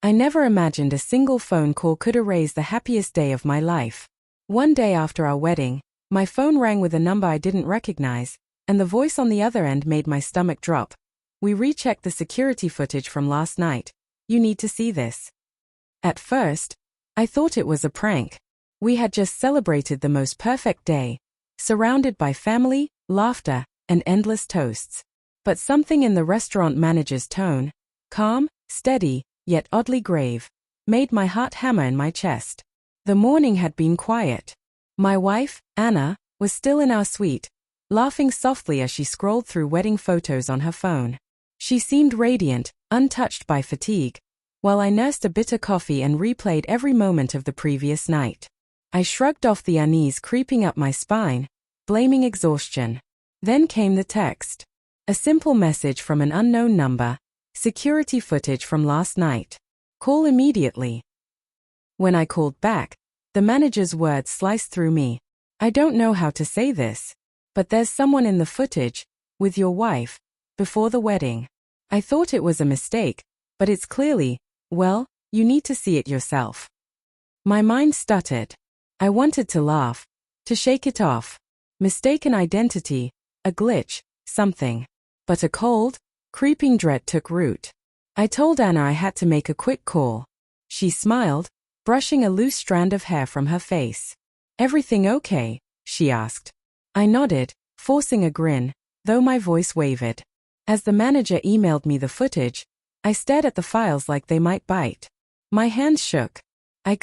I never imagined a single phone call could erase the happiest day of my life. One day after our wedding, my phone rang with a number I didn't recognize, and the voice on the other end made my stomach drop. "We rechecked the security footage from last night. You need to see this." At first, I thought it was a prank. We had just celebrated the most perfect day, surrounded by family, laughter, and endless toasts. But something in the restaurant manager's tone, calm, steady, yet oddly grave, made my heart hammer in my chest. The morning had been quiet. My wife, Anna, was still in our suite, laughing softly as she scrolled through wedding photos on her phone. She seemed radiant, untouched by fatigue, while I nursed a bitter coffee and replayed every moment of the previous night. I shrugged off the unease creeping up my spine, blaming exhaustion. Then came the text. A simple message from an unknown number. Security footage from last night. Call immediately. When I called back, the manager's words sliced through me. "I don't know how to say this, but there's someone in the footage, with your wife, before the wedding." I thought it was a mistake, but it's clearly, well, you need to see it yourself. My mind stuttered. I wanted to laugh, to shake it off. Mistaken identity, a glitch, something. But a cold, creeping dread took root. I told Anna I had to make a quick call. She smiled, brushing a loose strand of hair from her face. "Everything okay?" she asked. I nodded, forcing a grin, though my voice wavered. As the manager emailed me the footage, I stared at the files like they might bite. My hands shook. I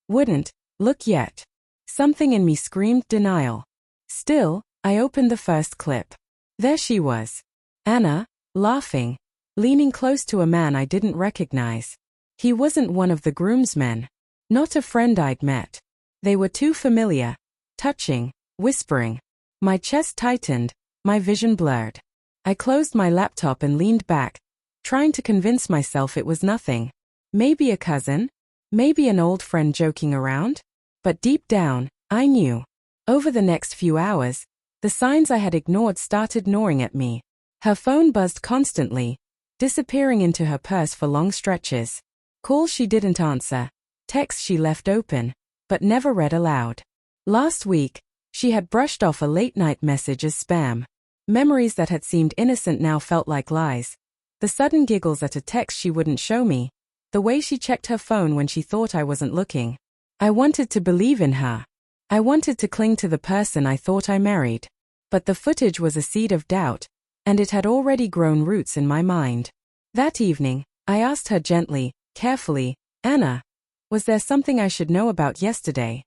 wouldn't, look yet. Something in me screamed denial. Still, I opened the first clip. There she was. Anna, laughing, leaning close to a man I didn't recognize. He wasn't one of the groomsmen. Not a friend I'd met. They were too familiar. Touching, whispering. My chest tightened, my vision blurred. I closed my laptop and leaned back, trying to convince myself it was nothing. Maybe a cousin? Maybe an old friend joking around? But deep down, I knew. Over the next few hours, the signs I had ignored started gnawing at me. Her phone buzzed constantly, disappearing into her purse for long stretches. Calls she didn't answer, texts she left open, but never read aloud. Last week, she had brushed off a late-night message as spam. Memories that had seemed innocent now felt like lies. The sudden giggles at a text she wouldn't show me. The way she checked her phone when she thought I wasn't looking. I wanted to believe in her. I wanted to cling to the person I thought I married. But the footage was a seed of doubt, and it had already grown roots in my mind. That evening, I asked her gently, carefully, "Anna, was there something I should know about yesterday?"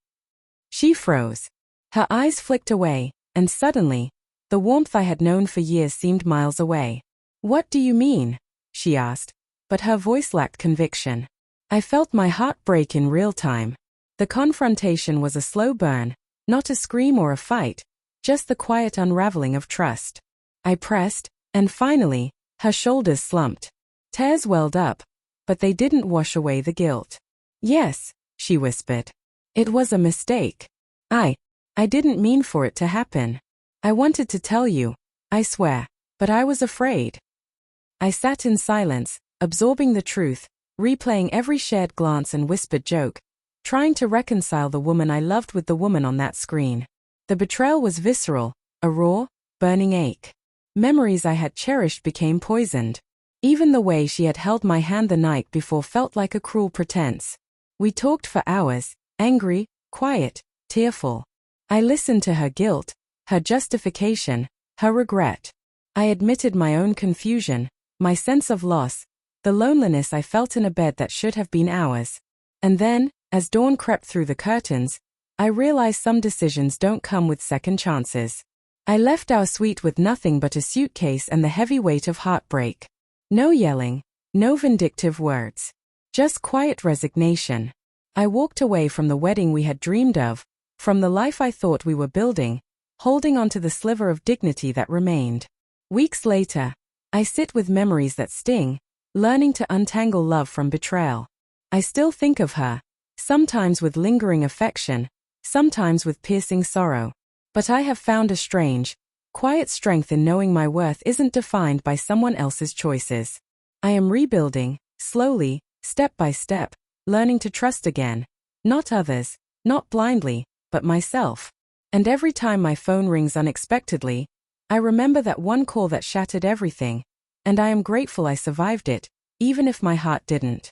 She froze. Her eyes flicked away, and suddenly, the warmth I had known for years seemed miles away. "What do you mean?" she asked, but her voice lacked conviction. I felt my heart break in real time. The confrontation was a slow burn, not a scream or a fight, just the quiet unraveling of trust. I pressed, and finally, her shoulders slumped. Tears welled up, but they didn't wash away the guilt. "Yes," she whispered. "It was a mistake. I didn't mean for it to happen. I wanted to tell you, I swear, but I was afraid." I sat in silence, absorbing the truth, replaying every shared glance and whispered joke, trying to reconcile the woman I loved with the woman on that screen. The betrayal was visceral, a raw, burning ache. Memories I had cherished became poisoned. Even the way she had held my hand the night before felt like a cruel pretense. We talked for hours, angry, quiet, tearful. I listened to her guilt, her justification, her regret. I admitted my own confusion, my sense of loss, the loneliness I felt in a bed that should have been ours. And then, as dawn crept through the curtains, I realized some decisions don't come with second chances. I left our suite with nothing but a suitcase and the heavy weight of heartbreak. No yelling, no vindictive words. Just quiet resignation. I walked away from the wedding we had dreamed of, from the life I thought we were building, holding on to the sliver of dignity that remained. Weeks later, I sit with memories that sting, learning to untangle love from betrayal. I still think of her, sometimes with lingering affection, sometimes with piercing sorrow. But I have found a strange, quiet strength in knowing my worth isn't defined by someone else's choices. I am rebuilding, slowly, step by step, learning to trust again. Not others, not blindly, but myself. And every time my phone rings unexpectedly, I remember that one call that shattered everything, and I am grateful I survived it, even if my heart didn't.